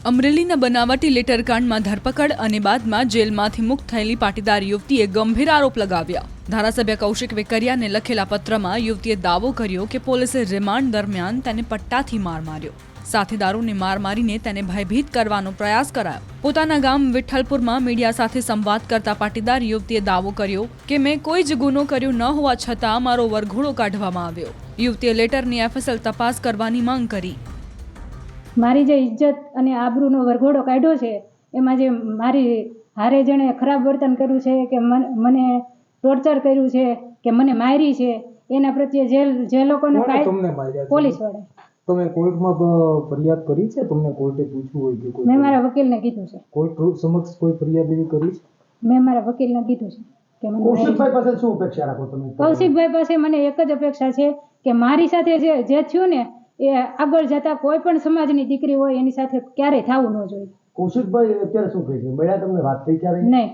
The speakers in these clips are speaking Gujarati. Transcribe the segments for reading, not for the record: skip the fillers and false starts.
અમરેલીના બનાવટી લેટરકાંડમાં ધરપકડ અને બાદમાં જેલમાંથી મુક્ત થયેલી પાટીદાર યુવતીએ ગંભીર આરોપ લગાવ્યા। ધારાસભ્ય કૌશિક વેકરિયાને લખેલા પત્રમાં યુવતીએ દાવો કર્યો કે પોલીસે રિમાન્ડ દરમિયાન તેને પટ્ટાથી માર માર્યો, સાથીદારોને માર મારીને તેને ભયભીત કરવાનો પ્રયાસ કરાયો। પોતાના ગામ વિઠ્ઠલપુરમાં મીડિયા સાથે સંવાદ કરતા પાટીદાર યુવતીએ દાવો કર્યો કે મેં કોઈ જ ગુનો કર્યો ન હોવા છતાં મારો વરઘોડો કાઢવામાં આવ્યો। યુવતીએ લેટરની એફએસએલ તપાસ કરવાની માંગ કરી। મારી જે ઇજ્જત અને આબરૂનો વરઘોડો કાઢ્યો છે એમાં જે મારી હારે જણે ખરાબ વર્તન કર્યું છે કે મને ટોર્ચર કર્યું છે કે મને મારી છે એના પ્રત્યે જે લોકોને પોલીસ વાળા તમે કોર્ટમાં ફરિયાદ કરી છે? તમને કોર્ટે પૂછ્યું હોય કે કોઈ? મેં મારા વકીલને કીધું છે। કોર્ટ સમક્ષ કોઈ ફરિયાદ એવી કરી છે? મેં મારા વકીલને કીધું છે કે મને કૌશિકભાઈ પાસે શું અપેક્ષા રાખો તમે? કૌશિકભાઈ પાસે મને એક જ અપેક્ષા છે કે મારી સાથે જે થયું ને એ આગળ જતા કોઈ પણ સમાજની દીકરી હોય એની સાથે ક્યારેય થવું ન જોઈએ। કૌશિકભાઈ અત્યારે શું કહે છે? મળ્યા તમને વાત થઈ ક્યારે? નહીં,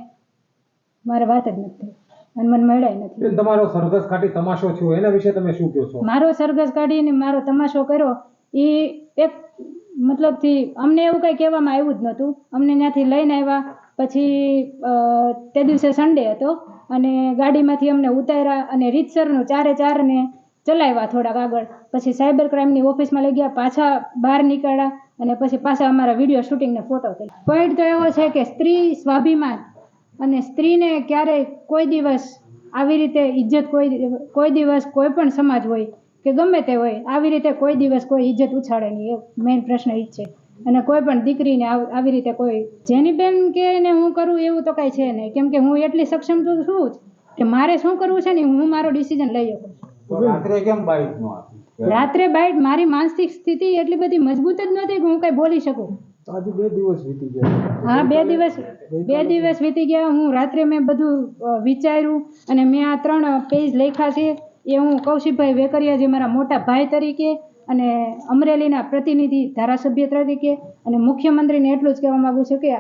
મારે વાત જ નથી અને મને મળ્યા નથી। તમારો સરઘસ કાઢી તમાશો થયો એના વિશે તમે શું કહો છો? મારો સરઘસ કાઢીને મારો તમાશો કર્યો એ એક મતલબથી અમને એવું કંઈ કહેવામાં આવ્યું જ નહોતું। અમને ત્યાંથી લઈને આવ્યા પછી તે દિવસે સન્ડે હતો અને ગાડીમાંથી અમને ઉતાર્યા અને રીતસરનું ચારે ચલાવ્યા થોડાક આગળ, પછી સાયબર ક્રાઇમની ઓફિસમાં લઈ ગયા, પાછા બહાર નીકળ્યા અને પછી પાછા અમારા વિડીયો શૂટિંગને ફોટો કરી। પોઈન્ટ તો એવો છે કે સ્ત્રી સ્વાભિમાન અને સ્ત્રીને ક્યારેય કોઈ દિવસ આવી રીતે ઇજ્જત કોઈ દિવસ કોઈ પણ સમાજ હોય કે ગમે તે હોય આવી રીતે કોઈ દિવસ કોઈ ઇજ્જત ઉછાળે નહીં, એ મેઇન પ્રશ્ન એ જ છે। અને કોઈ પણ દીકરીને આવી રીતે કોઈ જેની બેન કે ને હું કરું એવું તો કાંઈ છે નહીં, કેમ કે હું એટલી સક્ષમ તો છું જ કે મારે શું કરવું છે ને હું મારો ડિસિઝન લઈ શકું। રાત્રે કેમ બાઇટ નો આપી? રાત્રે બાઇટ મારી માનસિક સ્થિતિ એટલી બધી મજબૂત જ નથી કે હું કઈ બોલી શકું। આજે 2 દિવસ વીતી ગયા। હા, 2 દિવસ વીતી ગયા। હું રાત્રે મેં બધું વિચાર્યું અને મેં આ 3 પેજ લખ્યા છે એ હું કૌશિકભાઈ વેકરિયા જે મારા મોટા ભાઈ તરીકે અને અમરેલીના પ્રતિનિધિ ધારાસભ્ય તરીકે અને મુખ્યમંત્રીને એટલું જ કહેવા માગું છું કે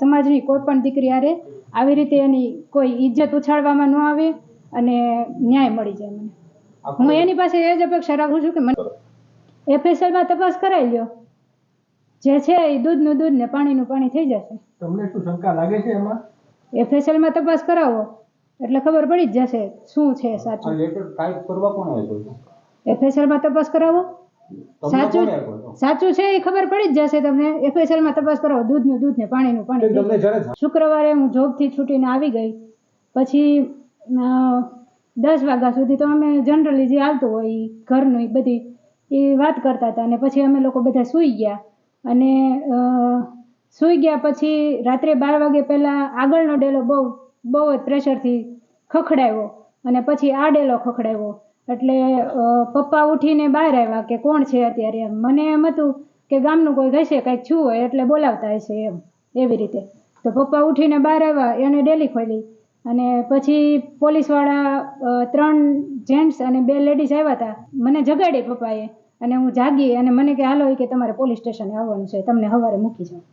સમાજની કોઈ પણ દીકરી હારે આવી રીતે એની કોઈ ઇજ્જત ઉછાળવામાં ન આવે અને ન્યાય મળી જાય મને। હું એની પાસે એ જ અપેક્ષા રાખું છું કે મને એફએસએલમાં તપાસ કરાવી લ્યો, જે છે એ દૂધનું દૂધ ને પાણીનું પાણી થઈ જશે। તમને શું શંકા લાગે છે એમાં? એફએસએલમાં તપાસ કરાવો એટલે ખબર પડી જ જશે શું છે સાચું। લેટર ટાઈપ કરવા કોણ આવ્યો? એફએસએલમાં તપાસ કરાવો, સાચું છે એ ખબર પડી જ જશે તમને। એફએસએલમાં તપાસ કરાવો, દૂધનું દૂધ ને પાણીનું પાણી। શુક્રવારે હું જોબથી છૂટીને આવી ગઈ, પછી 10 વાગ્યા સુધી તો અમે જનરલી જે હાલતું હોય એ ઘરનું બધી એ વાત કરતા હતા અને પછી અમે લોકો બધા સૂઈ ગયા અને સૂઈ ગયા પછી રાત્રે 12 વાગે પહેલાં આગળનો ડેલો બહુ જ પ્રેશરથી ખખડાવ્યો અને પછી આ ડેલો ખખડાવ્યો એટલે પપ્પા ઉઠીને બહાર આવ્યા કે કોણ છે અત્યારે એમ। મને એમ હતું કે ગામનું કોઈ હશે કંઈક છું હોય એટલે બોલાવતા હશે એમ, એવી રીતે। તો પપ્પા ઉઠીને બહાર આવ્યા, એને ડેલી ખોલી અને પછી પોલીસવાળા 3 જેન્ટ્સ અને 2 લેડીઝ આવ્યા હતા। મને જગાડી પપ્પાએ અને હું જાગી અને મને કે હાલો કે તમારે પોલીસ સ્ટેશને આવવાનું છે, તમને સવારે મૂકી જાઉં।